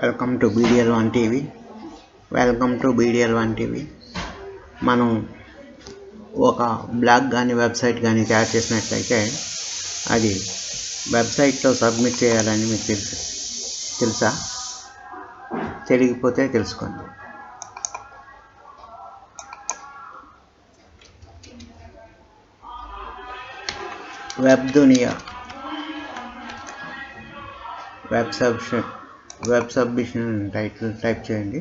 Welcome to BDL1 TV. మనం ఒక blog కానీ వెబ్సైట్ కానీ తయారు చేసినట్లయితే అది వెబ్సైట్లో సబ్మిట్ చేయాలని మీకు తెలుసా? తెలియకపోతే తెలుసుకోండి. వెబ్ దునియా వెబ్ సబ్మిషన్ టైప్ చేయండి.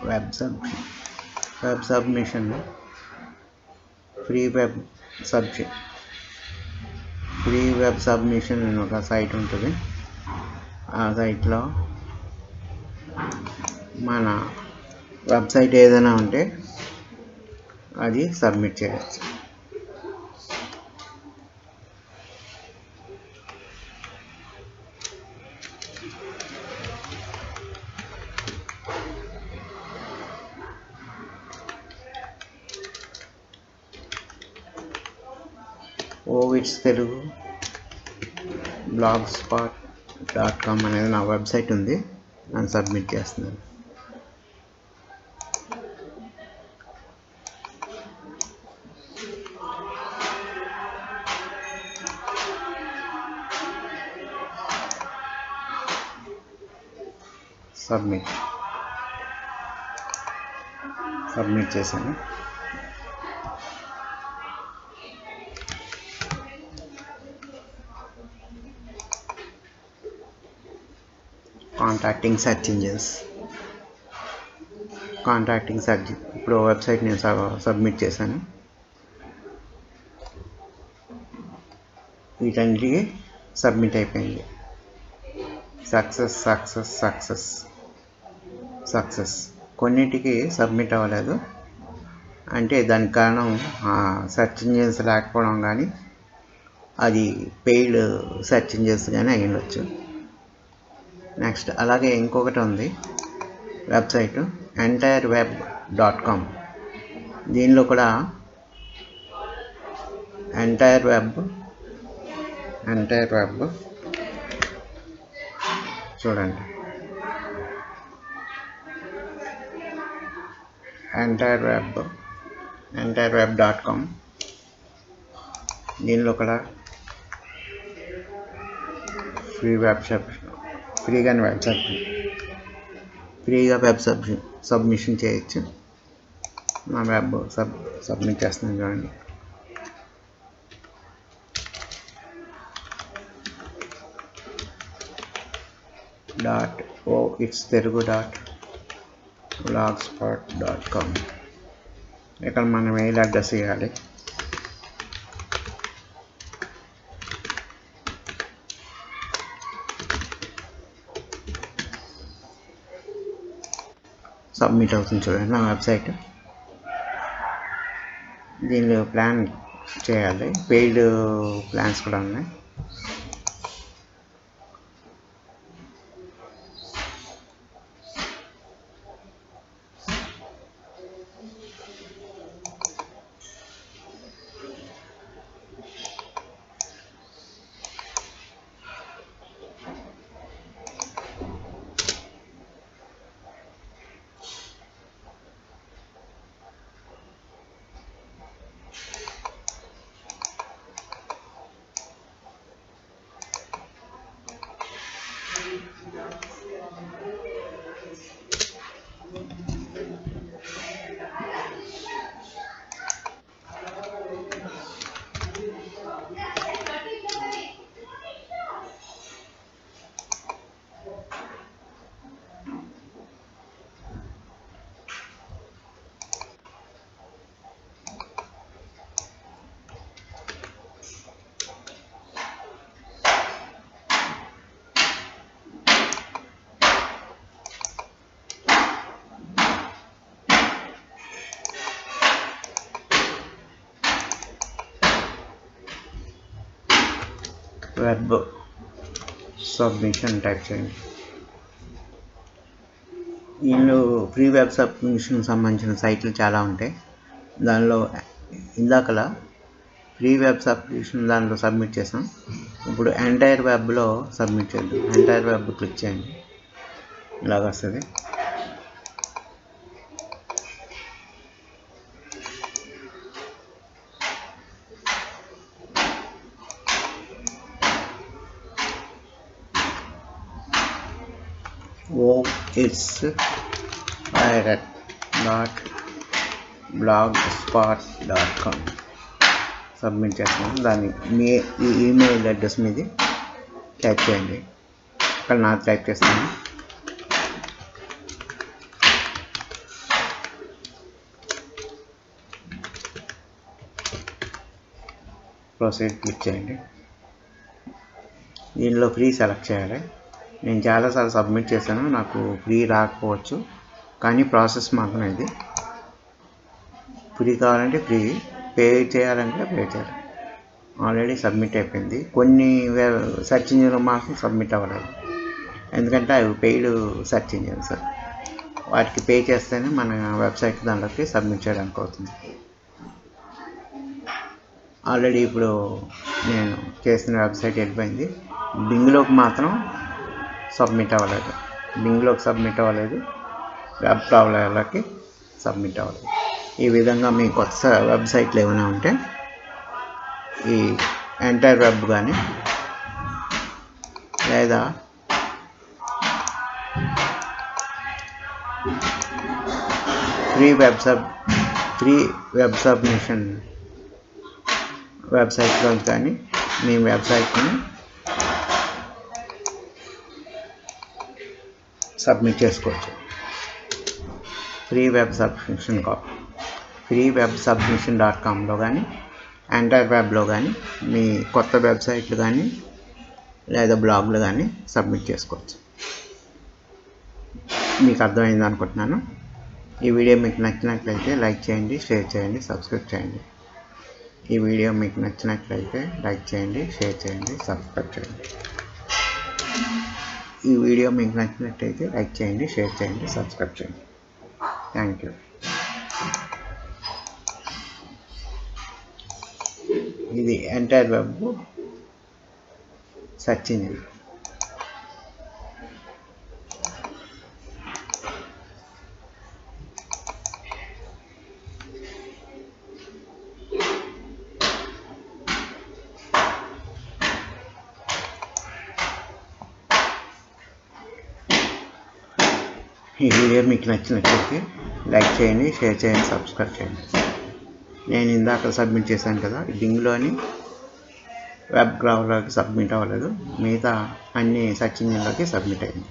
Web submission free web submission అని ఒక సైట్ ఉంటుంది. ఆ సైట్లో మన వెబ్సైట్ ఏదైనా ఉంటే అది సబ్మిట్ చేయవచ్చు. ఇట్స్ తెలుగు blogspot.com అనేది నా వెబ్సైట్ ఉంది. నేను సబ్మిట్ చేస్తున్నాను. సబ్మిట్ చేశాను. Contacting search engines. ఇప్పుడు వెబ్సైట్ నేను సబ్మిట్ చేశాను. వీటన్నిటికీ సబ్మిట్ అయిపోయింది. సక్సెస్. కొన్నిటికి సబ్మిట్ అవ్వలేదు. అంటే దానికి కారణం సెర్చ్ ఇంజిన్స్ లేకపోవడం కానీ, అది పెయిడ్ సెర్చ్ ఇంజిన్స్ కానీ అయి ఉండొచ్చు. నెక్స్ట్ అలాగే ఇంకొకటి ఉంది వెబ్సైట్ entireweb.com. దీనిలో కూడా ఎంటైర్ వెబ్ చూడండి. entireweb.com. దీనిలో కూడా ఫ్రీగా వెబ్ సబ్మిషన్ చేయొచ్చు. నా వెబ్ సబ్మిట్ చేస్తున్నాను చూడండి. It's Telugu blogspot.com. ఇక్కడ మన మెయిల్ అడ్రస్ ఇవ్వాలి. సబ్మిట్ అవుతుంది చూడండి నా వెబ్సైట్. దీనిలో ప్లాన్ చేయాలి. పెయిడ్ ప్లాన్స్ కూడా ఉన్నాయి. వెబ్ సబ్మిషన్ టైప్ చేయండి. దీనిలో ఫ్రీ వెబ్ సబ్మిషన్ సంబంధించిన సైట్లు చాలా ఉంటాయి. దానిలో ఇందాకలా ఫ్రీ వెబ్ సబ్స్క్రిప్షన్ దాంట్లో సబ్మిట్ చేసాం. ఇప్పుడు ఎంటైర్ వెబ్లో సబ్మిట్ చేద్దాం. ఎంటైర్ వెబ్ క్లిక్ చేయండి, ఇలాగ వస్తుంది. it's pirate.blogspot.com సబ్మిట్ చేస్తున్నాను. దాన్ని మీ ఈమెయిల్ అడ్రస్ మీది టైప్ చేయండి. అక్కడ నాకు టైప్ చేస్తాను. ప్రొసీడ్ క్లిక్ చేయండి. దీనిలో ఫ్రీ సెలెక్ట్ చేయాలి. నేను చాలాసార్లు సబ్మిట్ చేశాను, నాకు ఫ్రీ రాకపోవచ్చు, కానీ ప్రాసెస్ మాత్రం ఇది. ఫ్రీ కావాలంటే ఫ్రీ, పే చేయాలంటే పే చేయాలి. ఆల్రెడీ సబ్మిట్ అయిపోయింది. కొన్ని సెర్చ్ ఇంజిన్లు మాత్రం సబ్మిట్ అవ్వలేదు, ఎందుకంటే అవి పెయిడ్ సెర్చ్ ఇంజిన్స్. వాటికి పే చేస్తేనే మన వెబ్సైట్ దాంట్లోకి సబ్మిట్ చేయడానికి అవుతుంది. ఆల్రెడీ ఇప్పుడు నేను చేసిన వెబ్సైట్ వెళ్ళిపోయింది. బింగ్లోకి మాత్రం సబ్మిట్ అవ్వలేదు. బింగ్లోకి సబ్మిట్ అవ్వలేదు, వెబ్ ట్రావెలర్లకి సబ్మిట్ అవ్వలేదు. ఈ విధంగా మీ కొత్త వెబ్సైట్లు ఏమైనా ఉంటే ఈ ఎంటైర్ వెబ్ కానీ లేదా ఫ్రీ వెబ్ సబ్మిషన్ వెబ్సైట్లో కానీ మీ వెబ్సైట్ని సబ్మిట్ చేసుకోవచ్చు. ఫ్రీ వెబ్ సబ్మిషన్.comలో కానీ ఎంటైర్ వెబ్లో కానీ మీ కొత్త వెబ్సైట్లు కానీ లేదా బ్లాగ్లు కానీ సబ్మిట్ చేసుకోవచ్చు. మీకు అర్థమైంది అనుకుంటున్నాను. ఈ వీడియో మీకు నచ్చినట్లయితే లైక్ చేయండి, షేర్ చేయండి, సబ్స్క్రైబ్ చేయండి. ఈ వీడియో మీకు నచ్చినట్లయితే లైక్ చేయండి, షేర్ చేయండి, సబ్స్క్రైబ్ చేయండి. ఈ వీడియో మీకు నచ్చినట్లయితే లైక్ చేయండి, షేర్ చేయండి, సబ్స్క్రైబ్ చేయండి. Thank you. ఇది ఎంటైర్ వెబ్ సెర్చ్ ఇంజిన్. ఈ వీడియో మీకు నచ్చినట్లయితే లైక్ చేయండి, షేర్ చేయండి, సబ్స్క్రైబ్ చేయండి. నేను ఇందాక సబ్మిట్ చేశాను కదా, బింగ్లోని వెబ్ ట్రావెలర్కి సబ్మిట్ అవ్వలేదు, మిగతా అన్ని సెర్చ్ ఇంజిన్లోకి సబ్మిట్ అయింది.